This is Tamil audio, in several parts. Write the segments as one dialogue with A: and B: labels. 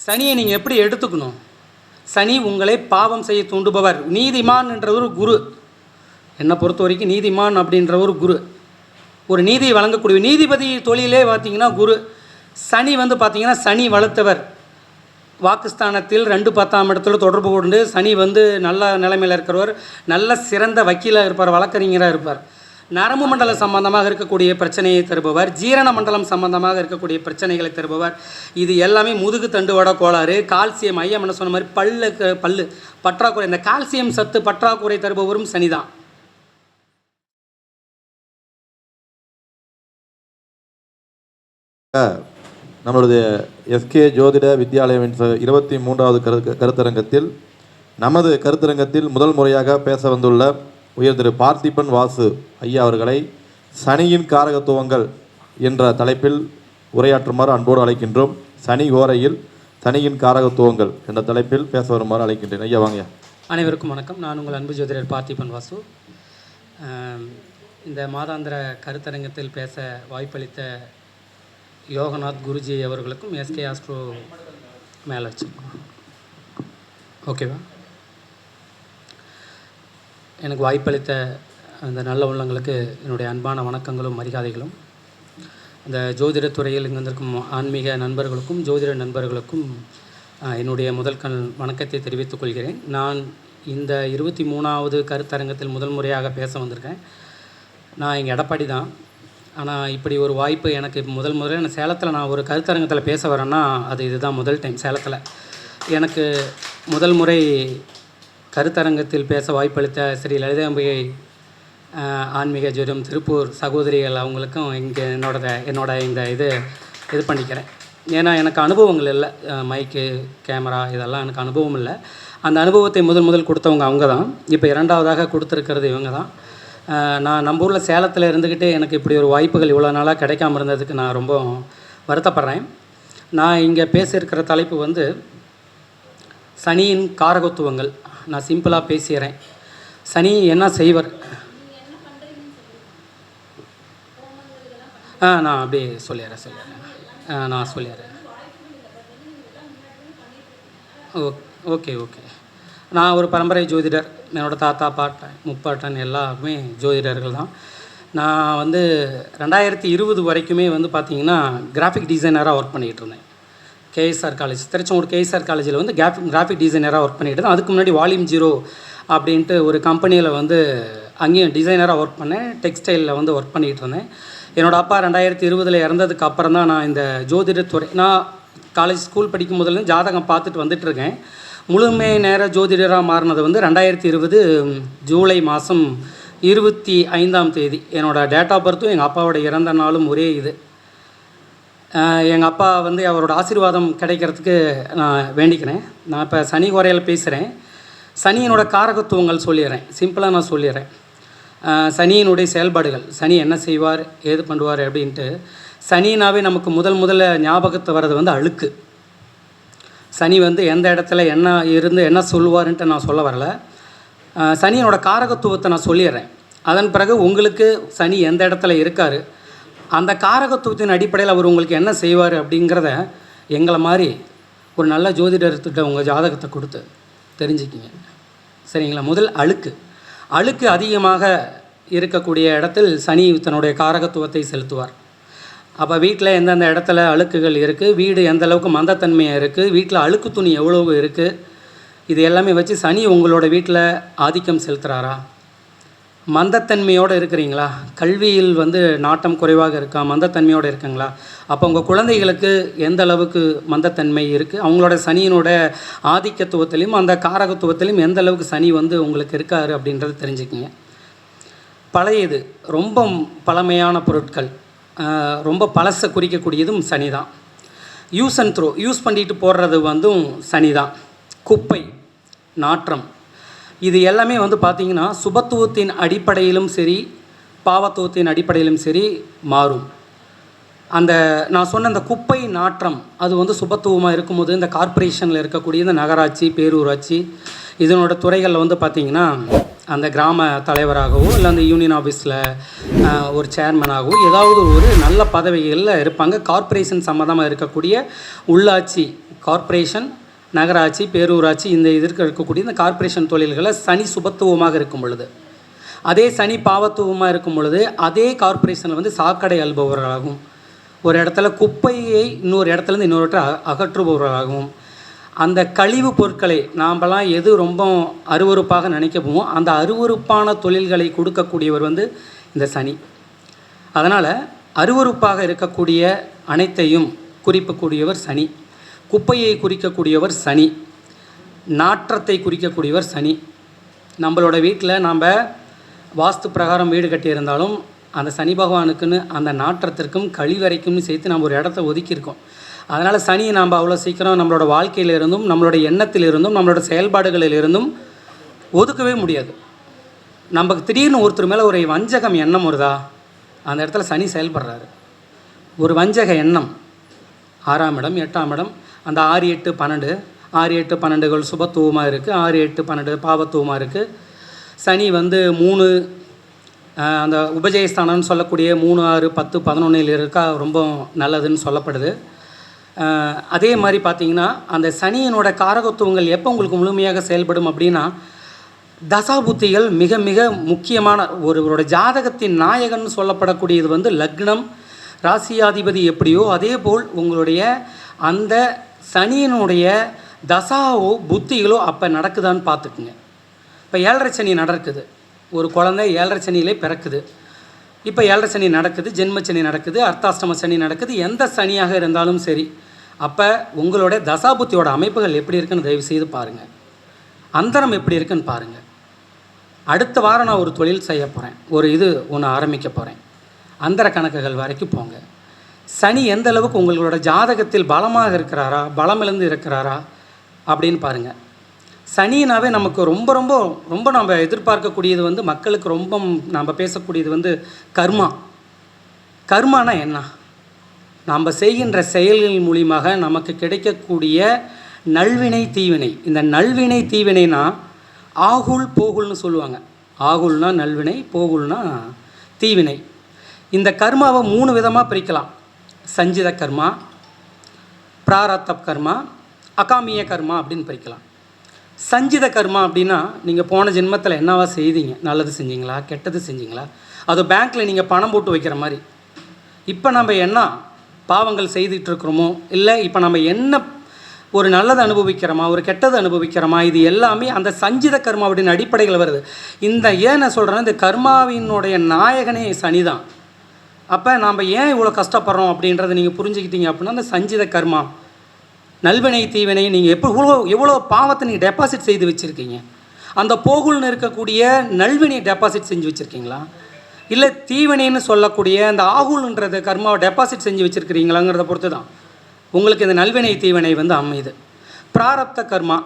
A: சனியை நீங்கள் எப்படி எடுத்துக்கணும்? சனி உங்களை பாவம் செய்ய தூண்டுபவர். நீதிமான் என்ற ஒரு குரு, என்னை பொறுத்த வரைக்கும் நீதிமான் அப்படின்ற ஒரு குரு, ஒரு நீதியை வழங்கக்கூடிய நீதிபதி தொழிலே பார்த்திங்கன்னா குரு. சனி வந்து பார்த்திங்கன்னா சனி வளர்த்தவர். வாக்குஸ்தானத்தில் 2-10ஆம் இடத்துல தொடர்பு கொண்டு சனி வந்து நல்ல நிலைமையில் இருக்கிறவர், நல்ல சிறந்த வக்கீலாக இருப்பார், வழக்கறிஞராக இருப்பார். நரம்பு மண்டலம் சம்பந்தமாக இருக்கக்கூடிய பிரச்சனையை தருபவர், ஜீரண மண்டலம் சம்பந்தமாக இருக்கக்கூடிய பிரச்சனைகளை தருபவர். இது எல்லாமே முதுகு தண்டுவட கோளாறு, கால்சியம், ஐயம் என்ன சொன்ன மாதிரி பல்லு பற்றாக்குறை, இந்த கால்சியம் சத்து பற்றாக்குறை தருபவரும் சனிதான்.
B: நம்மளுடைய எஸ்கே ஜோதிட வித்யாலயம் 23வது கருத்தரங்கத்தில் நமது கருத்தரங்கத்தில் முதல் முறையாக பேச வந்துள்ள உயர் திரு பார்த்திபன் வாசு ஐயா அவர்களை சனியின் காரகத்துவங்கள் என்ற தலைப்பில் உரையாற்றுமாறு அன்போடு அழைக்கின்றோம். சனி கோரையில் சனியின் காரகத்துவங்கள் என்ற தலைப்பில் பேச வருமாறு அழைக்கின்றேன். ஐயா வாங்க.
A: அனைவருக்கும் வணக்கம். நான் உங்கள் அன்பு ஜோதிடர் பார்த்திபன் வாசு. இந்த மாதாந்திர கருத்தரங்கத்தில் பேச வாய்ப்பளித்த யோகநாத் குருஜி அவர்களுக்கும் எஸ்கே ஆஸ்ட்ரோ மேலே வச்சுருக்கோம். ஓகேவா? எனக்கு வாய்ப்பளித்த அந்த நல்ல உள்ளங்களுக்கு என்னுடைய அன்பான வணக்கங்களும் மரியாதைகளும். இந்த ஜோதிடத்துறையில் இங்கே வந்திருக்கும் ஆன்மீக நண்பர்களுக்கும் ஜோதிட நண்பர்களுக்கும் என்னுடைய முதல் வணக்கத்தை தெரிவித்துக் கொள்கிறேன். நான் இந்த 23வது கருத்தரங்கத்தில் முதல் முறையாக பேச வந்திருக்கேன். நான் இங்கே எடப்பாடி தான். ஆனால் இப்படி ஒரு வாய்ப்பு எனக்கு முதல் நான் சேலத்தில் நான் ஒரு கருத்தரங்கத்தில் பேச வரேன்னா அது இதுதான் முதல் டைம். சேலத்தில் எனக்கு முதல் முறை கருத்தரங்கத்தில் பேச வாய்ப்பளித்த ஸ்ரீ லலிதாம்பிகை ஆன்மீக ஜோதிடம் திருப்பூர் சகோதரிகள் அவங்களுக்கும் இங்கே என்னோட இந்த இது பண்ணிக்கிறேன். ஏன்னா எனக்கு அனுபவங்கள் இல்லை, மைக்கு கேமரா இதெல்லாம் எனக்கு அனுபவம் இல்லை. அந்த அனுபவத்தை முதல் கொடுத்தவங்க அவங்க தான். இப்போ 2வதாக கொடுத்துருக்கிறது இவங்க தான். நான் நம்ம ஊரில் சேலத்தில் இருந்துக்கிட்டே எனக்கு இப்படி ஒரு வாய்ப்புகள் இவ்வளோ நாளாக கிடைக்காம இருந்ததுக்கு நான் ரொம்ப வருத்தப்படுறேன். நான் இங்கே பேசியிருக்கிற தலைப்பு வந்து சனியின் காரகத்துவங்கள். நான் சிம்பிளாக பேசிடுறேன். சனி என்ன செய்வர்? நான் அப்படியே சொல்லிடுறேன். நான் சொல்லிடுறேன். ஓகே. நான் ஒரு பரம்பரை ஜோதிடர். என்னோடய தாத்தா பாட்டன் முப்பாட்டன் எல்லாருமே ஜோதிடர்கள் தான். நான் வந்து 2020 வரைக்குமே வந்து பார்த்திங்கன்னா கிராஃபிக் டிசைனராக ஒர்க் பண்ணிகிட்டு இருந்தேன். கேஎஸ்ஆர் காலேஜ், திருச்செங்கோடு கேஎஸ்ஆர் காலேஜில் வந்து கிராஃபிக் டிசைனராக ஒர்க் பண்ணிகிட்டு இருந்தேன். அதுக்கு முன்னாடி வால்யூம் 0 அப்படின்ட்டு ஒரு கம்பெனியில் வந்து அங்கேயும் டிசைனராக ஒர்க் பண்ணேன். டெக்ஸ்டைலில் வந்து ஒர்க் பண்ணிகிட்டு இருந்தேன். என்னோடய அப்பா 2020 இறந்ததுக்கு அப்புறம் தான் நான் இந்த ஜோதிடத்துறை, நான் காலேஜ் ஸ்கூல் படிக்கும் போதுலேருந்து ஜாதகம் பார்த்துட்டு வந்துட்டுருக்கேன். முழுமை நேர ஜோதிடராக மாறினது வந்து 2020 ஜூலை மாதம் 25ஆம் தேதி. என்னோடய டேட் ஆஃப் பர்த்தும் எங்கள் அப்பாவோட இறந்த நாளும் ஒரே இது. எங்கள் அப்பா வந்து அவரோட ஆசீர்வாதம் கிடைக்கிறதுக்கு நான் வேண்டிக்கிறேன். நான் இப்போ சனி கோரையில் பேசுகிறேன். சனியினோட காரகத்துவங்கள் சொல்லிடுறேன். சிம்பிளாக நான் சொல்லிடுறேன். சனியினுடைய செயல்பாடுகள், சனி என்ன செய்வார், ஏது பண்ணுவார் அப்படின்ட்டு. சனினாவே நமக்கு முதல்ல ஞாபகத்தை வர்றது வந்து அழுக்கு. சனி வந்து எந்த இடத்துல என்ன சொல்லுவார்ன்ட்டு நான் சொல்ல வரல. சனியினோட காரகத்துவத்தை நான் சொல்லிடுறேன். அதன் பிறகு உங்களுக்கு சனி எந்த இடத்துல இருக்கார், அந்த காரகத்துவத்தின் அடிப்படையில் அவர் உங்களுக்கு என்ன செய்வார் அப்படிங்கிறத எங்களை மாதிரி ஒரு நல்ல ஜோதிடர்கிட்ட உங்கள் ஜாதகத்தை கொடுத்து தெரிஞ்சுக்கிங்க. சரிங்களா? முதல் அழுக்கு அதிகமாக இருக்கக்கூடிய இடத்தில் சனி தன்னுடைய காரகத்துவத்தை செலுத்துவார். அப்போ வீட்டில் எந்தெந்த இடத்துல அழுக்குகள் இருக்குது, வீடு எந்த அளவுக்கு மந்தத்தன்மையாக இருக்குது, வீட்டில் அழுக்கு துணி எவ்வளவு இருக்குது, இது எல்லாமே வச்சு சனி உங்களோட வீட்டில் ஆதிக்கம் செலுத்துகிறாரா? மந்தத்தன்மையோடு இருக்கிறீங்களா? கல்வியில் வந்து நாட்டம் குறைவாக இருக்கா? மந்தத்தன்மையோடு இருக்குங்களா? அப்போ உங்கள் குழந்தைகளுக்கு எந்த அளவுக்கு மந்தத்தன்மை இருக்குது, அவங்களோட சனியினோட ஆதிக்கத்துவத்திலையும் அந்த காரகத்துவத்திலையும் எந்த அளவுக்கு சனி வந்து உங்களுக்கு இருக்காரு அப்படின்றத தெரிஞ்சுக்கிங்க. பழையது, ரொம்ப பழமையான பொருட்கள், ரொம்ப பழசை குறிக்கக்கூடியதும் சனி தான். யூஸ் அண்ட் த்ரோ, யூஸ் பண்ணிட்டு போடுறது வந்தும் சனி தான். குப்பை, நாற்றம், இது எல்லாமே வந்து பார்த்திங்கன்னா சுபத்துவத்தின் அடிப்படையிலும் சரி பாவத்துவத்தின் அடிப்படையிலும் சரி மாறும். அந்த நான் சொன்ன அந்த குப்பை நாற்றம் அது வந்து சுபத்துவமாக இருக்கும்போது இந்த கார்ப்பரேஷனில் இருக்கக்கூடிய இந்த நகராட்சி, பேரூராட்சி இதனோட துறைகளில் வந்து பார்த்திங்கன்னா அந்த கிராம தலைவராகவோ இல்லை அந்த யூனியன் ஆஃபீஸில் ஒரு சேர்மனாகவோ ஏதாவது ஒரு நல்ல பதவிகளில் இருப்பாங்க. கார்ப்பரேஷன் சம்மந்தமாக இருக்கக்கூடிய உள்ளாட்சி கார்ப்பரேஷன், நகராட்சி, பேரூராட்சி இந்த இதற்கு இருக்கக்கூடிய இந்த கார்ப்பரேஷன் தொழில்களை சனி சுபத்துவமாக இருக்கும் பொழுது, அதே சனி பாவத்துவமாக இருக்கும் பொழுது அதே கார்ப்பரேஷனில் வந்து சாக்கடை அல்பவர்களாகவும், ஒரு இடத்துல குப்பையை இன்னொரு இடத்துலேருந்து இன்னொரு இடத்துல அகற்றுபவர்களாகவும், அந்த கழிவு பொருட்களை நாம்பலாம் எது ரொம்ப அருவருப்பாக நினைக்கவோமோ அந்த அருவருப்பான தொழில்களை கொடுக்கக்கூடியவர் வந்து இந்த சனி. அதனால் அருவருப்பாக இருக்கக்கூடிய அனைத்தையும் குறிக்கக்கூடியவர் சனி. குப்பையை குறிக்கக்கூடியவர் சனி. நாற்றத்தை குறிக்கக்கூடியவர் சனி. நம்மளோட வீட்டில் நாம் வாஸ்து பிரகாரம் வீடு கட்டியிருந்தாலும் அந்த சனி பகவானுக்குன்னு அந்த நாற்றத்திற்கும் கழிவறைக்கும்னு சேர்த்து நம்ம ஒரு இடத்த ஒதுக்கியிருக்கோம். அதனால் சனியை நாம் அவ்வளோ சீக்கிரம் நம்மளோட வாழ்க்கையிலிருந்தும் நம்மளோட எண்ணத்திலிருந்தும் நம்மளோட செயல்பாடுகளிலிருந்தும் ஒதுக்கவே முடியாது. நமக்கு திடீர்னு ஒருத்தர் மேலே ஒரு வஞ்சகம் எண்ணம் வருதா, அந்த இடத்துல சனி செயல்படுறாரு. ஒரு வஞ்சக எண்ணம் 6ஆம் இடம் 8ஆம் இடம், அந்த 6, 8, 12 6, 8, 12கள் சுபத்துவமாக இருக்குது, 6, 8, 12 பாவத்துவமாக இருக்குது. சனி வந்து 3 அந்த உபஜயஸ்தானம்னு சொல்லக்கூடிய 3, 6, 10, 11 இருக்கா ரொம்ப நல்லதுன்னு சொல்லப்படுது. அதே மாதிரி பார்த்திங்கன்னா அந்த சனியினோட காரகத்துவங்கள் எப்போ உங்களுக்கு முழுமையாக செயல்படும் அப்படின்னா, தசாபுத்திகள் மிக மிக முக்கியமான ஒருவரோட ஜாதகத்தின் நாயகன் சொல்லப்படக்கூடியது வந்து லக்னம், ராசியாதிபதி எப்படியோ அதே போல் உங்களுடைய அந்த சனியினுடைய தசாவோ புத்திகளோ அப்போ நடக்குதான்னு பார்த்துக்குங்க. இப்போ 7.5 சனி நடக்குது, ஒரு குழந்தை 7.5 சனியிலே பிறக்குது. இப்போ 7.5 சனி நடக்குது, ஜென்மச்சனி நடக்குது, அர்த்தாஷ்டம சனி நடக்குது. எந்த சனியாக இருந்தாலும் சரி, அப்போ உங்களோட தசாபுத்தியோட அமைப்புகள் எப்படி இருக்குன்னு தயவு செய்து பாருங்கள். அந்தரம் எப்படி இருக்குன்னு பாருங்கள். அடுத்த வாரம் நான் ஒரு தொழில் செய்ய போகிறேன், ஒரு இது ஒன்று ஆரம்பிக்க போகிறேன். அந்தர கணக்குகள் வரைக்கும் போங்க. சனி எந்த அளவுக்கு உங்களோட ஜாதகத்தில் பலமாக இருக்கிறாரா, பலமிழந்து இருக்கிறாரா அப்படின்னு பாருங்கள். சனினாவே நமக்கு ரொம்ப ரொம்ப ரொம்ப நம்ம எதிர்பார்க்கக்கூடியது வந்து மக்களுக்கு ரொம்ப நம்ம பேசக்கூடியது வந்து கர்மா. கர்மானா என்ன? நாம் செய்கின்ற செயல்கள் மூலியமாக நமக்கு கிடைக்கக்கூடிய நல்வினை தீவினை. இந்த நல்வினை தீவினைனா ஆகுல் போகுல்னு சொல்லுவாங்க. ஆகுல்னா நல்வினை, போகுல்னா தீவினை. இந்த கர்மாவை 3 விதமாக பிரிக்கலாம். சஞ்சித கர்மா, பிராரத்த கர்மா, அகாமிய கர்மா அப்படின்னு பிரிக்கலாம். சஞ்சித கர்மா அப்படின்னா நீங்கள் போன ஜென்மத்தில் என்னவா செய்தீங்க, நல்லது செஞ்சீங்களா கெட்டது செஞ்சீங்களா, அது பேங்க்கில் நீங்கள் பணம் போட்டு வைக்கிற மாதிரி. இப்போ நம்ம என்ன பாவங்கள் செய்துட்ருக்குறோமோ, இல்லை இப்போ நம்ம என்ன ஒரு நல்லது அனுபவிக்கிறோமா ஒரு கெட்டது அனுபவிக்கிறோமா, இது எல்லாமே அந்த சஞ்சித கர்மாவுடைய அடிப்படையில் வருது. இந்த ஏன் நான் சொல்கிறேன்னா, இந்த கர்மாவினுடைய நாயகனே சனி தான். அப்போ நாம் ஏன் இவ்வளோ கஷ்டப்படுறோம் அப்படின்றத நீங்கள் புரிஞ்சுக்கிட்டீங்க அப்படின்னா, அந்த சஞ்சித கர்மா நல்வினை தீவினை நீங்கள் எவ்வளோ பாவத்தை நீங்கள் டெபாசிட் செய்து வச்சுருக்கீங்க, அந்த போகுல்னு இருக்கக்கூடிய நல்வினை டெபாசிட் செஞ்சு வச்சுருக்கீங்களா, இல்லை தீவினைன்னு சொல்லக்கூடிய அந்த ஆகுல்ன்றது கர்மாவை டெபாசிட் செஞ்சு வச்சுருக்கிறீங்களாங்கிறத பொறுத்து தான் உங்களுக்கு இந்த நல்வினை தீவினை வந்து அமையுது. பிராரப்த கர்மா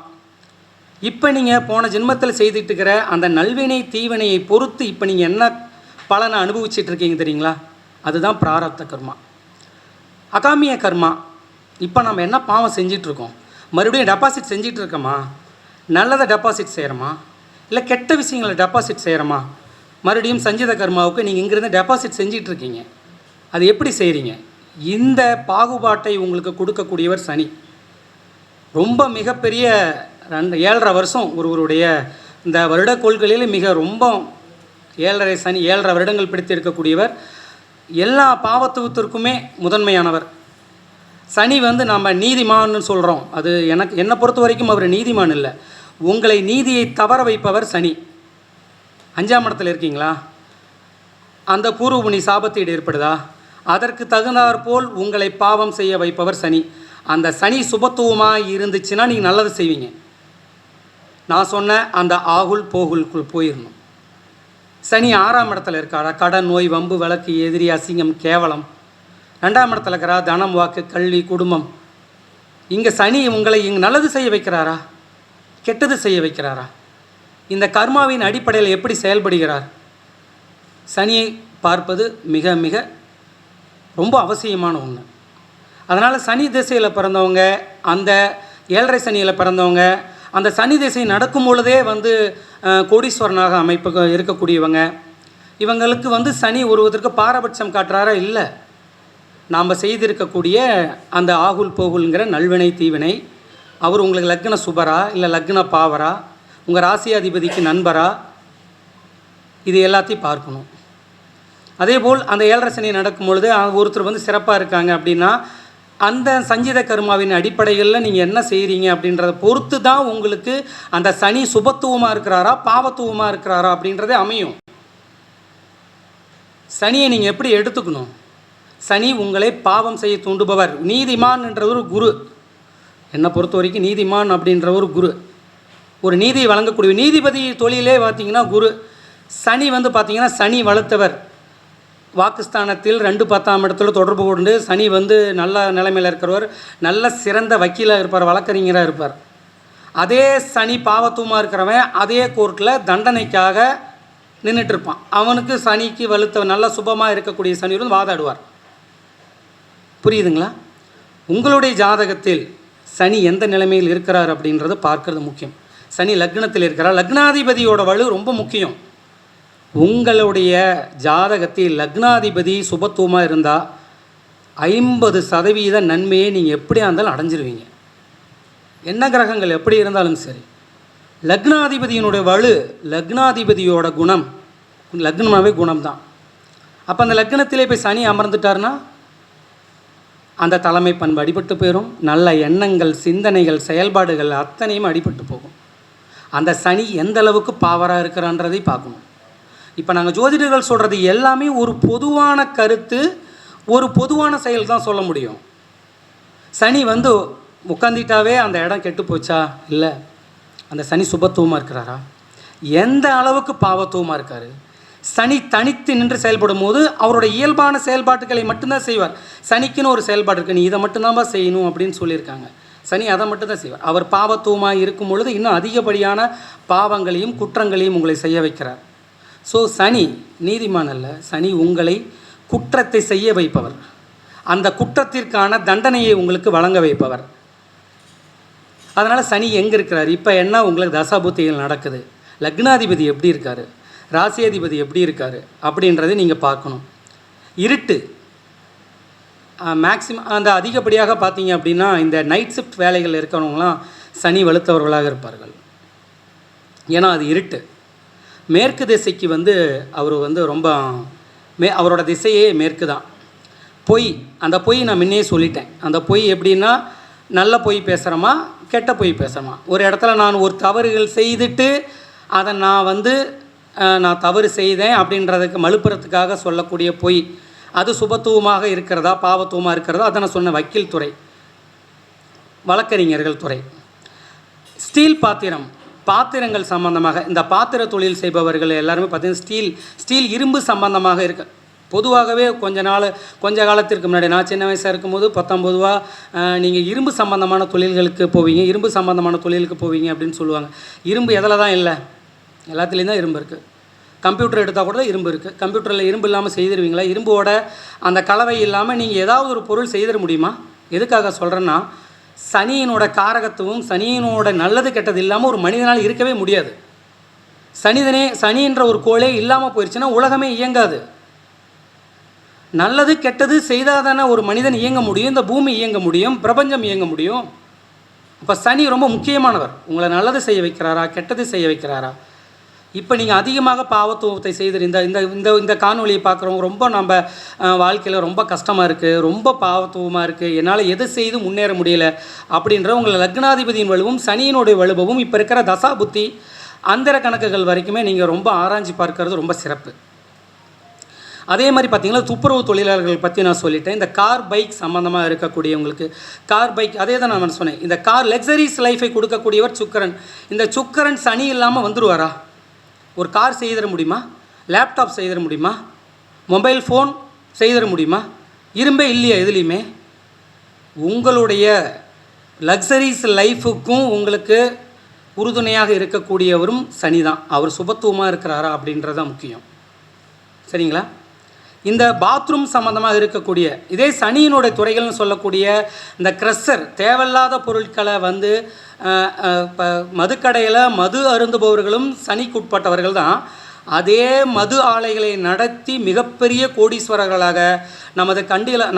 A: இப்போ நீங்கள் போன ஜென்மத்தில் செய்துட்டு இருக்கிற அந்த நல்வினை தீவினையை பொறுத்து இப்போ நீங்கள் என்ன பலனை அனுபவிச்சுட்டு இருக்கீங்க தெரியுங்களா, அதுதான் பிராரப்த கர்மா. அகாமிய கர்மா இப்போ நம்ம என்ன பாவம் செஞ்சிட்ருக்கோம், மறுபடியும் டெபாசிட் செஞ்சிட்டு இருக்கோமா, நல்லதை டெபாசிட் செய்கிறோமா, இல்லை கெட்ட விஷயங்களை டெபாசிட் செய்கிறோமா. மறுபடியும் சஞ்சித கர்மாவுக்கு நீங்கள் இங்கேருந்து டெபாசிட் செஞ்சிட்ருக்கீங்க. அது எப்படி செய்கிறீங்க? இந்த பாகுபாட்டை உங்களுக்கு கொடுக்கக்கூடியவர் சனி. ரொம்ப மிகப்பெரிய 7.5 வருஷம் ஒருவருடைய இந்த வருட கோள்களில் மிக ரொம்ப 7.5 சனி 7.5 வருடங்கள் பிடித்து இருக்கக்கூடியவர். எல்லா பாவத்துவத்திற்குமே முதன்மையானவர் சனி. வந்து நம்ம நீதிமான்னு சொல்கிறோம், அது என்னை பொறுத்த வரைக்கும் அவர் நீதிமான் இல்லை. உங்களை நீதியை தவற வைப்பவர் சனி. 5ஆம் இடத்துல இருக்கீங்களா, அந்த பூர்வபுணி சாபத்தீடு ஏற்படுதா, அதற்கு தகுந்தாற்போல் உங்களை பாவம் செய்ய வைப்பவர் சனி. அந்த சனி சுபத்துவமாக இருந்துச்சுன்னா நீங்கள் நல்லது செய்வீங்க. நான் சொன்ன அந்த ஆகுல் போகுல்குள் போயிடணும். சனி 6ஆம் இடத்துல இருக்காரா, கடன் நோய் வம்பு வழக்கு எதிரி அசிங்கம் கேவலம். 2ஆம் இடத்துல இருக்கிறா தனம் வாக்கு கல்வி குடும்பம். இங்கே சனி உங்களை இங்கே நல்லது செய்ய வைக்கிறாரா கெட்டது செய்ய வைக்கிறாரா? இந்த கர்மாவின் அடிப்படையில் எப்படி செயல்படுகிறார்? சனியை பார்ப்பது மிக மிக ரொம்ப அவசியமான ஒன்று. அதனால் சனி திசையில் பிறந்தவங்க, அந்த 7.5 சனியில் பிறந்தவங்க, அந்த சனி திசை நடக்கும் பொழுதே வந்து கோடீஸ்வரனாக அமைப்பு இருக்கக்கூடியவங்க, இவங்களுக்கு வந்து சனி ஒருவதற்கு பாரபட்சம் காட்டுறாரா? இல்லை. நாம் செய்திருக்கக்கூடிய அந்த ஆகுல் போகுல்ங்கிற நல்வினை தீவினை அவர் உங்களுக்கு லக்ன சுபரா இல்லை லக்ன பாவரா, உங்கள் ராசியாதிபதிக்கு நண்பரா, இது எல்லாத்தையும் பார்க்கணும். அதேபோல் அந்த 7.5 சனி நடக்கும் பொழுது ஒருத்தர் வந்து சிறப்பாக இருக்காங்க அப்படின்னா அந்த சஞ்சித கர்மாவின் அடிப்படையில் நீங்கள் என்ன செய்கிறீங்க அப்படின்றத பொறுத்து தான் உங்களுக்கு அந்த சனி சுபத்துவமாக இருக்கிறாரா பாவத்துவமாக இருக்கிறாரா அப்படின்றதே அமையும். சனியை நீங்கள் எப்படி எடுத்துக்கணும்? சனி உங்களை பாவம் செய்ய தூண்டுபவர். நீதிமான் என்ற ஒரு குரு, என்னை பொறுத்த வரைக்கும் நீதிமான் அப்படின்ற ஒரு குரு, ஒரு நீதியை வழங்கக்கூடிய நீதிபதி தொழிலே பார்த்திங்கன்னா குரு. சனி வந்து பார்த்திங்கன்னா சனி வளர்த்தவர். வாக்குஸ்தானத்தில் 2-10ஆம் இடத்துல தொடர்பு கொண்டு சனி வந்து நல்ல நிலைமையில் இருக்கிறவர், நல்ல சிறந்த வக்கீலாக இருப்பார், வழக்கறிஞராக இருப்பார். அதே சனி பாவத்துவமாக இருக்கிறவன் அதே கோர்ட்டில் தண்டனைக்காக நின்றுட்டு இருப்பான். அவனுக்கு சனிக்கு வலுத்த நல்ல சுபமாக இருக்கக்கூடிய சனி வந்து வாதாடுவார். புரியுதுங்களா? உங்களுடைய ஜாதகத்தில் சனி எந்த நிலைமையில் இருக்கிறார் அப்படின்றத பார்க்கறது முக்கியம். சனி லக்னத்தில் இருக்கிறார், லக்னாதிபதியோட வலு ரொம்ப முக்கியம். உங்களுடைய ஜாதகத்தில் லக்னாதிபதி சுபத்துவமாக இருந்தால் 50% நன்மையை நீங்கள் எப்படியா இருந்தாலும் அடைஞ்சிருவீங்க. என்ன கிரகங்கள் எப்படி இருந்தாலும் சரி. லக்னாதிபதியினுடைய வலு, லக்னாதிபதியோட குணம், லக்னமாகவே குணம் தான். அப்போ அந்த லக்னத்திலே போய் சனி அமர்ந்துட்டார்னா அந்த தலைமை பண்பு அடிபட்டு போயிடும். நல்ல எண்ணங்கள், சிந்தனைகள், செயல்பாடுகள் அத்தனையும் அடிபட்டு போகும். அந்த சனி எந்த அளவுக்கு பாவராக இருக்கிறான்றதை பார்க்கணும். இப்போ நாங்கள் ஜோதிடர்கள் சொல்கிறது எல்லாமே ஒரு பொதுவான கருத்து, ஒரு பொதுவான செயல் தான் சொல்ல முடியும். சனி வந்து உட்காந்துட்டாவே அந்த இடம் கெட்டு போச்சா, இல்லை அந்த சனி சுபத்துவமாக இருக்கிறாரா, எந்த அளவுக்கு பாவத்துவமாக இருக்கார். சனி தனித்து நின்று செயல்படும் போது அவரோட இயல்பான செயல்பாட்டுகளை மட்டும்தான் செய்வார். சனிக்குன்னு ஒரு செயல்பாடு இருக்குது, நீ இதை மட்டும்தான்ப்பா செய்யணும் அப்படின்னு சொல்லியிருக்காங்க. சனி அதை மட்டும்தான் செய்வார். அவர் பாவத்துவமாக இருக்கும் பொழுது இன்னும் அதிகப்படியான பாவங்களையும் குற்றங்களையும் உங்களை செய்ய வைக்கிறார். ஸோ சனி நீதிமான் அல்ல, சனி உங்களை குற்றத்தை செய்ய வைப்பவர், அந்த குற்றத்திற்கான தண்டனையை உங்களுக்கு வழங்க வைப்பவர். அதனால் சனி எங்கே இருக்கிறார், இப்போ என்ன உங்களுக்கு தசாபுத்திகள் நடக்குது, லக்னாதிபதி எப்படி இருக்கார், ராசியாதிபதி எப்படி இருக்கார் அப்படின்றதை நீங்கள் பார்க்கணும். இருட்டு மேக்ஸிமம் அந்த அதிகப்படியாக பார்த்தீங்க அப்படின்னா இந்த நைட் ஷிஃப்ட் வேலைகள் இருக்கிறவங்களாம் சனி வலுத்தவர்களாக இருப்பார்கள். ஏன்னா அது இருட்டு. மேற்கு திசைக்கு வந்து அவர் வந்து ரொம்ப அவரோட திசையே மேற்கு தான். பொய், அந்த பொய் நான் முன்னே சொல்லிட்டேன். அந்த பொய் எப்படின்னா நல்ல பொய் பேசுகிறோமா கெட்ட பொய் பேசுகிறோமா. ஒரு இடத்துல நான் ஒரு தவறுகள் செய்துட்டு அதை நான் தவறு செய்தேன் அப்படின்றதுக்கு மலுப்புறத்துக்காக சொல்லக்கூடிய பொய், அது சுபத்துவமாக இருக்கிறதா பாவத்துவமாக இருக்கிறதா, அதை நான் சொன்ன வக்கீல் துறை, வழக்கறிஞர்கள் துறை. ஸ்டீல் பாத்திரங்கள் சம்பந்தமாக இந்த பாத்திர தொழில் செய்பவர்கள் எல்லாருமே பார்த்திங்கன்னா ஸ்டீல் இரும்பு சம்பந்தமாக இருக்கு. பொதுவாகவே கொஞ்ச காலத்திற்கு முன்னாடி நான் சின்ன வயசாக இருக்கும்போது 19 நீங்கள் இரும்பு சம்பந்தமான தொழில்களுக்கு போவீங்க, இரும்பு சம்பந்தமான தொழிலுக்கு போவீங்க அப்படின்னு சொல்லுவாங்க. இரும்பு எதில் தான் இல்லை, எல்லாத்துலேயும் தான் இரும்பு இருக்குது. கம்ப்யூட்டர் எடுத்தால் கூட தான் இரும்பு இருக்குது. கம்ப்யூட்டரில் இரும்பு இல்லாமல் செய்திருவீங்களா? இரும்போட அந்த கலவை இல்லாமல் நீங்கள் ஏதாவது ஒரு பொருள் செய்திட முடியுமா? எதுக்காக சொல்கிறேன்னா சனியினோட காரகத்துவம், சனியினோட நல்லது கெட்டது இல்லாமல் ஒரு மனிதனால் இருக்கவே முடியாது. சனின்ற ஒரு கோளே இல்லாமல் போயிடுச்சுன்னா உலகமே இயங்காது. நல்லது கெட்டது செய்தால் தானே ஒரு மனிதன் இயங்க முடியும், இந்த பூமி இயங்க முடியும், பிரபஞ்சம் இயங்க முடியும். அப்போ சனி ரொம்ப முக்கியமானவர். உங்களை நல்லது செய்ய வைக்கிறாரா கெட்டது செய்ய வைக்கிறாரா? இப்போ நீங்கள் அதிகமாக பாவத்துவத்தை செய்து இந்த காணொலியை பார்க்குறவங்க ரொம்ப நம்ம வாழ்க்கையில் ரொம்ப கஷ்டமாக இருக்குது, ரொம்ப பாவத்துவமாக இருக்குது, என்னால் எது செய்து முன்னேற முடியல அப்படின்ற உங்களை லக்னாதிபதியின் வலுவும் சனியினுடைய வலுவும் இப்போ இருக்கிற தசா புத்தி அந்தர கணக்குகள் வரைக்குமே நீங்கள் ரொம்ப ஆராய்ச்சி பார்க்கறது ரொம்ப சிறப்பு. அதே மாதிரி பார்த்திங்கன்னா துப்புரவு தொழிலாளர்கள் பற்றி நான் சொல்லிட்டேன். இந்த கார் பைக் சம்மந்தமாக இருக்கக்கூடியவங்களுக்கு கார் பைக் அதே தான் நான் சொன்னேன். இந்த கார் லக்ஸரிஸ் லைஃபை கொடுக்கக்கூடியவர் சுக்கிரன். இந்த சுக்கிரன் சனி இல்லாமல் வந்துடுவாரா? ஒரு கார் செய்திட முடியுமா? லேப்டாப் செய்திட முடியுமா? மொபைல் ஃபோன் செய்திட முடியுமா? இரும்பே இல்லையா எதுலேயுமே? உங்களுடைய லக்ஸரிஸ் லைஃபுக்கும் உங்களுக்கு உறுதுணையாக இருக்கக்கூடியவரும் சனி தான். அவர் சுபத்துவமாக இருக்கிறாரா அப்படின்றது தான் முக்கியம். சரிங்களா? இந்த பாத்ரூம் சம்மந்தமாக இருக்கக்கூடிய இதே சனியினுடைய துறைகள்னு சொல்லக்கூடிய இந்த க்ரஷர் தேவையில்லாத பொருட்களை மதுக்கடையில் மது அருந்துபவர்களும் சனிக்குட்பட்டவர்கள் தான். அதே மது ஆலைகளை நடத்தி மிகப்பெரிய கோடீஸ்வரர்களாக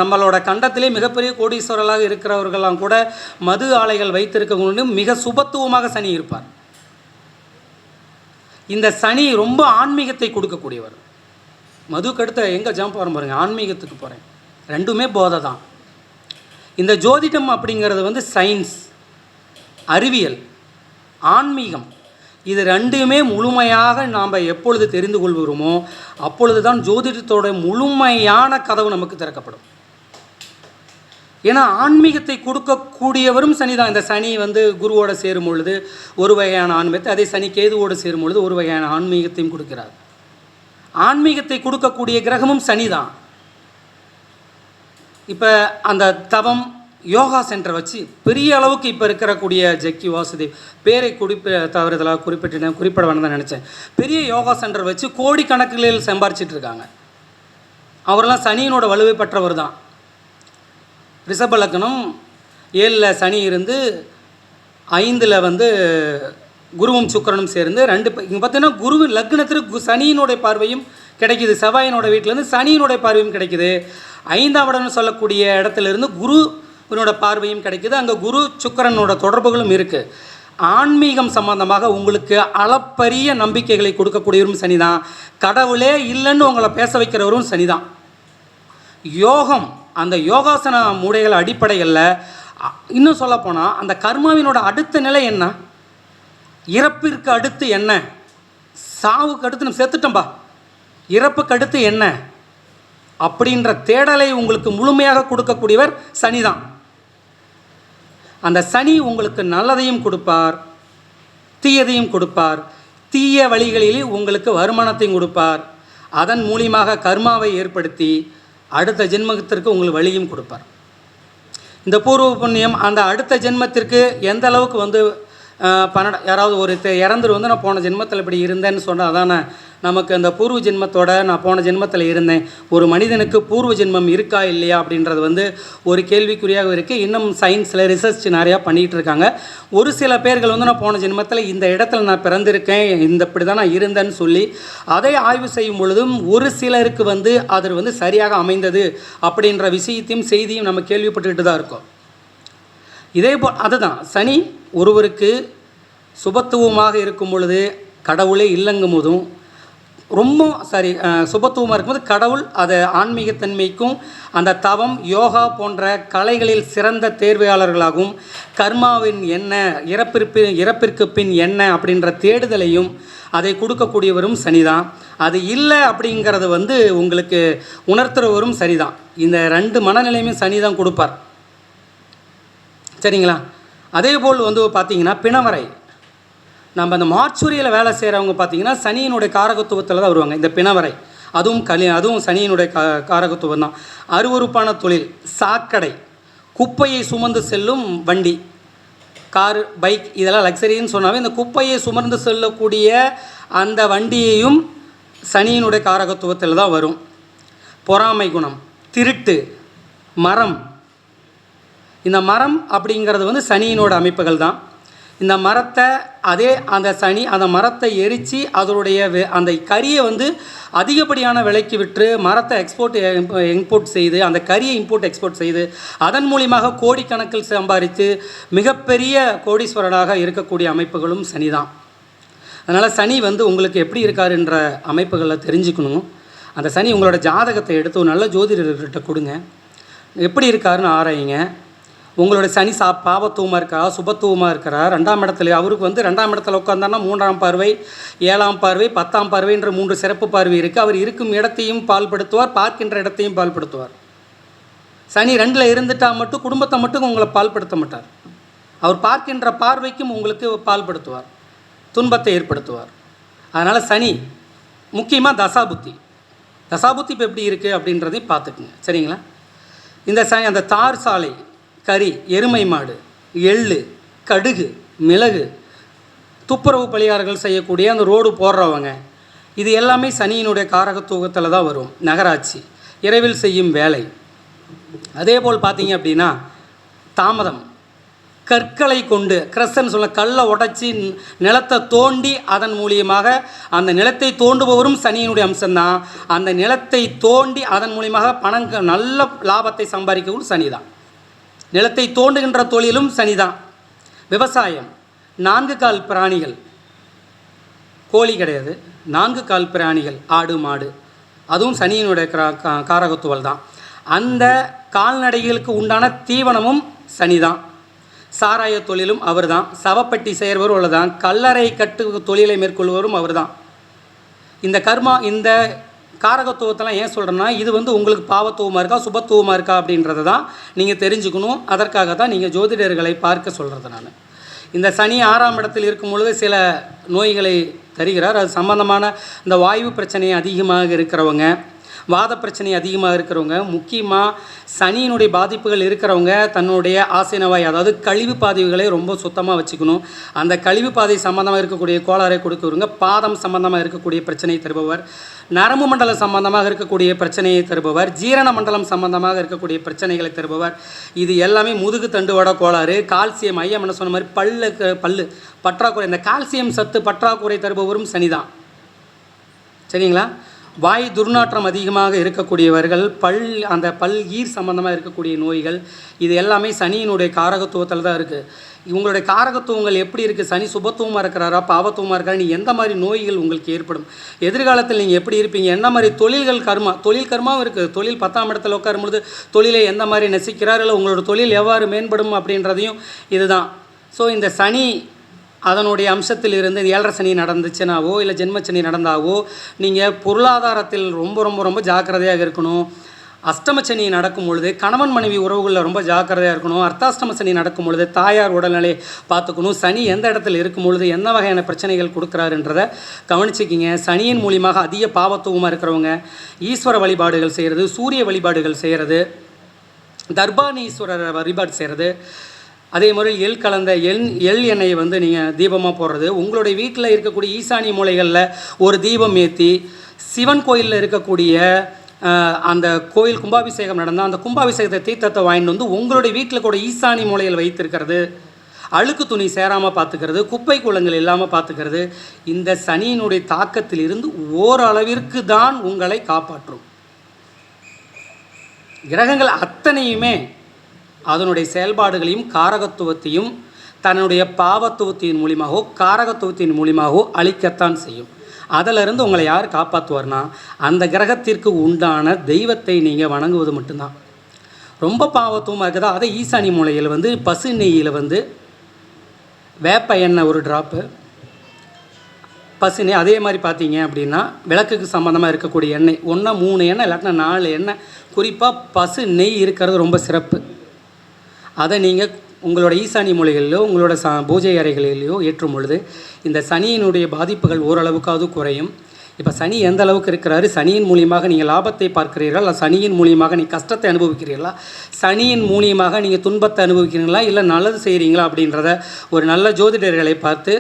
A: நம்மளோட கண்டத்திலே மிகப்பெரிய கோடீஸ்வரர்களாக இருக்கிறவர்களாம் கூட மது ஆலைகள் வைத்திருக்க மிக சுபத்துவமாக சனி இருப்பார். இந்த சனி ரொம்ப ஆன்மீகத்தை கொடுக்கக்கூடியவர். மதுக்கு அடுத்த எங்கே ஜம்ப் வர பாருங்க, ஆன்மீகத்துக்கு போகிறேன். ரெண்டுமே போதை தான். இந்த ஜோதிடம் அப்படிங்கிறது வந்து சயின்ஸ், அறிவியல், ஆன்மீகம், இது ரெண்டுமே முழுமையாக நாம் எப்பொழுது தெரிந்து கொள்கிறோமோ அப்பொழுது தான் ஜோதிடத்தோட முழுமையான கதவு நமக்கு திறக்கப்படும். ஏன்னா ஆன்மீகத்தை கொடுக்கக்கூடியவரும் சனி தான். இந்த சனி வந்து குருவோடு சேரும் பொழுது ஒரு வகையான ஆன்மீகத்தை, அதே சனி கேதுவோடு சேரும் பொழுது ஒரு வகையான ஆன்மீகத்தையும் கொடுக்கிறார். ஆன்மீகத்தை கொடுக்கக்கூடிய கிரகமும் சனி தான். இப்போ அந்த தவம் யோகா சென்டர் வச்சு பெரிய அளவுக்கு இப்போ இருக்கக்கூடிய ஜக்கி வாசுதேவ் பேரை தவறுதலாக குறிப்பிட வேணும் தான் நினச்சேன். பெரிய யோகா சென்டர் வச்சு கோடிக்கணக்கில் சம்பாரிச்சிட்டு இருக்காங்க. அவரெல்லாம் சனியினோட வலுவை பெற்றவர் தான். ரிஷப லக்னம் 7ல் சனி இருந்து 5ல் வந்து குருவும் சுக்கிரனும் சேர்ந்து இங்கே பார்த்தீங்கன்னா குரு லக்னத்திற்கு சனியினுடைய பார்வையும் கிடைக்கிது. செவ்வாயினோட வீட்டிலேருந்து சனியினுடைய பார்வையும் கிடைக்கிது. 5ஆம் இடம்னு சொல்லக்கூடிய இடத்துலேருந்து குருவினோட பார்வையும் கிடைக்கிது. அங்கே குரு சுக்கிரனோட தொடர்புகளும் இருக்குது. ஆன்மீகம் சம்பந்தமாக உங்களுக்கு அளப்பரிய நம்பிக்கைகளை கொடுக்கக்கூடியவரும் சனி தான். கடவுளே இல்லைன்னு உங்களை பேச வைக்கிறவரும் சனி தான். யோகம், அந்த யோகாசன முறைகள் அடிப்படைகளில் இன்னும் சொல்லப்போனால் அந்த கர்மாவினோட அடுத்த நிலை என்ன, இறப்பிற்கு அடுத்து என்ன, சாவுக்கு அடுத்து நம்ம செத்துட்டோம்பா, இறப்புக்கு அடுத்து என்ன அப்படின்ற தேடலை உங்களுக்கு முழுமையாக கொடுக்கக்கூடியவர் சனி தான். அந்த சனி உங்களுக்கு நல்லதையும் கொடுப்பார், தீயதையும் கொடுப்பார். தீய வழிகளில் உங்களுக்கு வருமானத்தையும் கொடுப்பார். அதன் மூலியமாக கர்மாவை ஏற்படுத்தி அடுத்த ஜென்மத்திற்கு உங்களுக்கு வழியும் கொடுப்பார். இந்த பூர்வ புண்ணியம் அந்த அடுத்த ஜென்மத்திற்கு எந்த அளவுக்கு வந்து யாராவது ஒரு இறந்துரு வந்து நான் போன ஜென்மத்தில் இப்படி இருந்தேன்னு சொன்னால் அதானே நமக்கு அந்த பூர்வ ஜென்மத்தோட நான் போன ஜென்மத்தில் இருந்தேன். ஒரு மனிதனுக்கு பூர்வ ஜென்மம் இருக்கா இல்லையா அப்படின்றது வந்து ஒரு கேள்விக்குறியாக இருக்குது. இன்னும் சயின்ஸில் ரிசர்ச் நிறையா பண்ணிகிட்டு இருக்காங்க. ஒரு சில பேர்கள் வந்து நான் போன ஜென்மத்தில் இந்த இடத்துல நான் பிறந்திருக்கேன், இப்படி தான் நான் இருந்தேன்னு சொல்லி அதை ஆய்வு செய்யும் பொழுதும் ஒரு சிலருக்கு வந்து அது வந்து சரியாக அமைந்தது அப்படின்ற விஷயத்தையும் செய்தியும் நம்ம கேள்விப்பட்டுக்கிட்டு தான் இருக்கோம். இதே போல் அதுதான் சனி ஒருவருக்கு சுபத்துவமாக இருக்கும் பொழுது கடவுளே இல்லைங்கும் போதும் ரொம்ப சுபத்துவமாக இருக்கும்போது கடவுள் அதை ஆன்மீகத்தன்மைக்கும் அந்த தவம் யோகா போன்ற கலைகளில் சிறந்த தேர்வையாளர்களாகவும் கர்மாவின் என்ன இறப்பிற்கு பின் என்ன அப்படின்ற தேடுதலையும் அதை கொடுக்கக்கூடியவரும் சனிதான். அது இல்லை அப்படிங்கிறது வந்து உங்களுக்கு உணர்த்துறவரும் சரிதான். இந்த 2 மனநிலையுமே சனி தான் கொடுப்பார். சரிங்களா? அதே போல் வந்து பார்த்திங்கன்னா பிணவரை நம்ம அந்த மார்ச்சுரியில் வேலை செய்கிறவங்க பார்த்திங்கன்னா சனியினுடைய காரகத்துவத்தில் தான் வருவாங்க. இந்த பிணவரை அதுவும் சனியினுடைய காரகத்துவம் தான். அருவருப்பான தொழில், சாக்கடை, குப்பையை சுமந்து செல்லும் வண்டி, காரு, பைக், இதெல்லாம் லக்ஸரின்னு சொன்னாவே இந்த குப்பையை சுமந்து செல்லக்கூடிய அந்த வண்டியையும் சனியினுடைய காரகத்துவத்தில் தான் வரும். பொறாமை குணம், திருட்டு, மரம், இந்த மரம் அப்படிங்கிறது வந்து சனியினோட அமைப்புகள் தான். இந்த மரத்தை அந்த மரத்தை எரித்து அதனுடைய அந்த கரியை வந்து அதிகப்படியான விலைக்கு விற்று மரத்தை இம்போர்ட் செய்து அந்த கரியை எக்ஸ்போர்ட் செய்து அதன் மூலியமாக கோடிக்கணக்கில் சம்பாதித்து மிகப்பெரிய கோடீஸ்வரனாக இருக்கக்கூடிய அமைப்புகளும் சனி தான். அதனால் சனி வந்து உங்களுக்கு எப்படி இருக்காருன்ற அமைப்புகளில் தெரிஞ்சுக்கணும். அந்த சனி உங்களோட ஜாதகத்தை எடுத்து ஒரு நல்ல ஜோதிடர்கிட்ட கொடுங்க, எப்படி இருக்காருன்னு ஆராயுங்க. உங்களோட சனி பாவத்துவமாக இருக்கா, சுபத்துவமாக இருக்கிறா, 2ஆம் இடத்துல அவருக்கு வந்து 2ஆம் இடத்துல உட்காந்தாருன்னா 3ஆம் பார்வை, 7ஆம் பார்வை, 10ஆம் பார்வைன்ற 3 சிறப்பு பார்வை இருக்குது. அவர் இருக்கும் இடத்தையும் பால்படுத்துவார், பார்க்கின்ற இடத்தையும் பால்படுத்துவார். சனி 2ல் இருந்துட்டால் மட்டும் குடும்பத்தை மட்டும் உங்களை பால்படுத்த மாட்டார். அவர் பார்க்கின்ற பார்வைக்கும் உங்களுக்கு பால்படுத்துவார், துன்பத்தை ஏற்படுத்துவார். அதனால் சனி முக்கியமாக தசாபுத்தி இப்போ எப்படி இருக்குது அப்படின்றதையும் பார்த்துக்குங்க. சரிங்களா? இந்த சனி அந்த தார் சாலை, கறி, எருமை மாடு, எள்ளு, கடுகு, மிளகு, துப்புரவு பணியாளர்கள் செய்யக்கூடிய அந்த ரோடு போடுறவங்க, இது எல்லாமே சனியினுடைய காரகத்துவத்தில் தான் வரும். நகராட்சி, இரவில் செய்யும் வேலை. அதே போல் பார்த்தீங்க அப்படின்னா தாமதம், கற்களை கொண்டு கிரஸ்ன்னு சொல்ல கல்லை உடைச்சி நிலத்தை தோண்டி அதன் மூலியமாக அந்த நிலத்தை தோண்டுபவரும் சனியினுடைய அம்சம்தான். அந்த நிலத்தை தோண்டி அதன் மூலியமாக நல்ல லாபத்தை சம்பாதிக்கவும் சனி தான். நிலத்தை தோண்டுகின்ற தொழிலும் சனி தான். விவசாயம், 4 கால் பிராணிகள், கோழி கிடையாது, 4 கால் பிராணிகள், ஆடு மாடு, அதுவும் சனியினுடைய காரகத்துவல் தான். அந்த கால்நடைகளுக்கு உண்டான தீவனமும் சனி தான். சாராய தொழிலும் அவர் தான். சவப்பட்டி செய்கிறவரும் அவர் தான். கல்லறை கட்டு தொழிலை மேற்கொள்வரும் அவர் தான். இந்த கர்மா, இந்த காரகத்துவத்தெல்லாம் ஏன் சொல்கிறேன்னா, இது வந்து உங்களுக்கு பாவத்துவமாக இருக்கா சுபத்துவமாக இருக்கா அப்படின்றத தான் நீங்கள் தெரிஞ்சுக்கணும். அதற்காக தான் நீங்கள் ஜோதிடர்களை பார்க்க சொல்கிறது. நான் இந்த சனி 6ஆம் இடத்தில் இருக்கும் பொழுது சில நோய்களை தருகிறார். அது சம்பந்தமான இந்த வாயு பிரச்சனை அதிகமாக இருக்கிறவங்க, வாத பிரச்சனை அதிகமாக இருக்கிறவங்க, முக்கியமாக சனியினுடைய பாதிப்புகள் இருக்கிறவங்க தன்னுடைய ஆசனவாய், அதாவது கழிவு பாதைகளை ரொம்ப சுத்தமாக வச்சுக்கணும். அந்த கழிவு பாதை சம்பந்தமாக இருக்கக்கூடிய கோளாறை கொடுக்குறவங்க, பாதம் சம்பந்தமாக இருக்கக்கூடிய பிரச்சனையை தருபவர், நரம்பு மண்டலம் சம்பந்தமாக இருக்கக்கூடிய பிரச்சனையை தருபவர், ஜீரண மண்டலம் சம்பந்தமாக இருக்கக்கூடிய பிரச்சனைகளை தருபவர். இது எல்லாமே முதுகு தண்டுவட கோளாறு, கால்சியம், ஐயம் என்ன சொன்ன மாதிரி பல்லு பற்றாக்குறை, இந்த கால்சியம் சத்து பற்றாக்குறை தருபவரும் சனிதான். சரிங்களா? வாய் துர்நாற்றம் அதிகமாக இருக்கக்கூடியவர்கள், அந்த பல் ஈர் சம்பந்தமாக இருக்கக்கூடிய நோய்கள், இது எல்லாமே சனியினுடைய காரகத்துவத்தில் தான் இருக்குது. உங்களுடைய காரகத்துவங்கள் எப்படி இருக்குது, சனி சுபத்துவமாக இருக்கிறாரா பாவத்துவமாக இருக்கிறாரா, நீ எந்த மாதிரி நோய்கள் உங்களுக்கு ஏற்படும், எதிர்காலத்தில் நீங்கள் எப்படி இருப்பீங்க, என்ன மாதிரி தொழில்கள் தொழில் கர்மாவும் இருக்குது. தொழில் 10ஆம் இடத்துல உட்காரும்பொழுது தொழிலை எந்த மாதிரி நெசிக்கிறார், இல்லை உங்களோட தொழில் எவ்வாறு மேம்படும் அப்படின்றதையும் இதுதான். ஸோ இந்த சனி அதனுடைய அம்சத்தில் இருந்து 7.5 சனி நடந்துச்சுனாவோ இல்லை ஜென்மச்சனி நடந்தாவோ நீங்கள் பொருளாதாரத்தில் ரொம்ப ரொம்ப ரொம்ப ஜாக்கிரதையாக இருக்கணும். அஷ்டமச்சனி நடக்கும் பொழுது கணவன் மனைவி உறவுகளில் ரொம்ப ஜாக்கிரதையாக இருக்கணும். அர்த்தாஷ்டம சனி நடக்கும் பொழுது தாயார் உடல்நிலை பார்த்துக்கணும். சனி எந்த இடத்துல இருக்கும் பொழுது என்ன வகையான பிரச்சனைகள் கொடுக்குறாருன்றதை கவனிச்சிக்கிங்க. சனியின் மூலியமாக அதிக பாவத்துவமாக இருக்கிறவங்க ஈஸ்வர வழிபாடுகள் செய்கிறது, சூரிய வழிபாடுகள் செய்கிறது, தர்பானீஸ்வரர் வழிபாடு செய்கிறது, அதே மாதிரி எள் கலந்த எள் எண்ணெயை வந்து நீங்கள் தீபமாக போடுறது, உங்களுடைய வீட்டில் இருக்கக்கூடிய ஈசானி மூலைகளில் ஒரு தீபம் ஏற்றி, சிவன் கோயிலில் இருக்கக்கூடிய அந்த கோயில் கும்பாபிஷேகம் நடந்தால் அந்த கும்பாபிஷேகத்தை தீர்த்தத்தை வாங்கிட்டு வந்து உங்களுடைய வீட்டில் கூட ஈசானி மூலையில் வைத்திருக்கிறது, அழுக்கு துணி சேராமல் பார்த்துக்கிறது, குப்பை குளங்கள் இல்லாமல் பார்த்துக்கிறது, இந்த சனியினுடைய தாக்கத்தில் இருந்து ஓரளவிற்கு தான் உங்களை காப்பாற்றும். கிரகங்கள் அத்தனையுமே அதனுடைய செயல்பாடுகளையும் காரகத்துவத்தையும் தன்னுடைய பாவத்துவத்தின் மூலியமாகவோ காரகத்துவத்தின் மூலியமாகவோ அழிக்கத்தான் செய்யும். அதிலிருந்து உங்களை யார் காப்பாற்றுவார்னா அந்த கிரகத்திற்கு உண்டான தெய்வத்தை நீங்கள் வணங்குவது மட்டும்தான். ரொம்ப பாவத்துவமாக இருக்குதா, அதை ஈசானி மூலையில் வந்து பசு நெய்யில் வந்து வேப்ப எண்ணெய் ஒரு ட்ராப்பு, பசு நெய், அதே மாதிரி பார்த்தீங்க அப்படின்னா விளக்குக்கு சம்மந்தமாக இருக்கக்கூடிய எண்ணெய் 1 3 எண்ணெய் இல்லாட்டினா 4 எண்ணெய், குறிப்பாக பசு நெய் இருக்கிறது ரொம்ப சிறப்பு. அதை நீங்கள் உங்களோட ஈசானி மூலைகளிலோ உங்களோட பூஜை அறைகளிலேயோ ஏற்றும் பொழுது இந்த சனியினுடைய பாதிப்புகள் ஓரளவுக்காவது குறையும். இப்போ சனி எந்த அளவுக்கு இருக்கிறாரு, சனியின் மூலியமாக நீங்கள் லாபத்தை பார்க்கிறீர்களா, இல்லை சனியின் மூலியமாக நீங்கள் கஷ்டத்தை அனுபவிக்கிறீர்களா, சனியின் மூலியமாக நீங்கள் துன்பத்தை அனுபவிக்கிறீங்களா, இல்லை நல்லது செய்கிறீங்களா அப்படின்றத ஒரு நல்ல ஜோதிடர்களை பார்த்து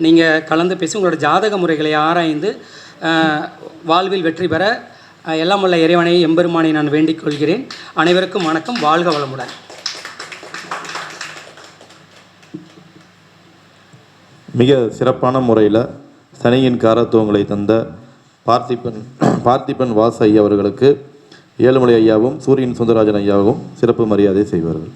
A: நீங்கள் கலந்து பேசி உங்களோட ஜாதக முறைகளை ஆராய்ந்து வாழ்வில் வெற்றி பெற எல்லாம் உள்ள இறைவனை எம்பெருமானை நான் வேண்டிக் கொள்கிறேன். அனைவருக்கும் வணக்கம். வாழ்க வளமுடன்.
B: மிக சிறப்பான முறையில் சனியின் காரத்துவங்களை தந்த பார்த்திபன் வாசு ஐயா அவர்களுக்கு ஏழுமலை ஐயாவும் சூரியன் சுந்தரராஜன் ஐயாவும் சிறப்பு மரியாதை செய்வார்கள்.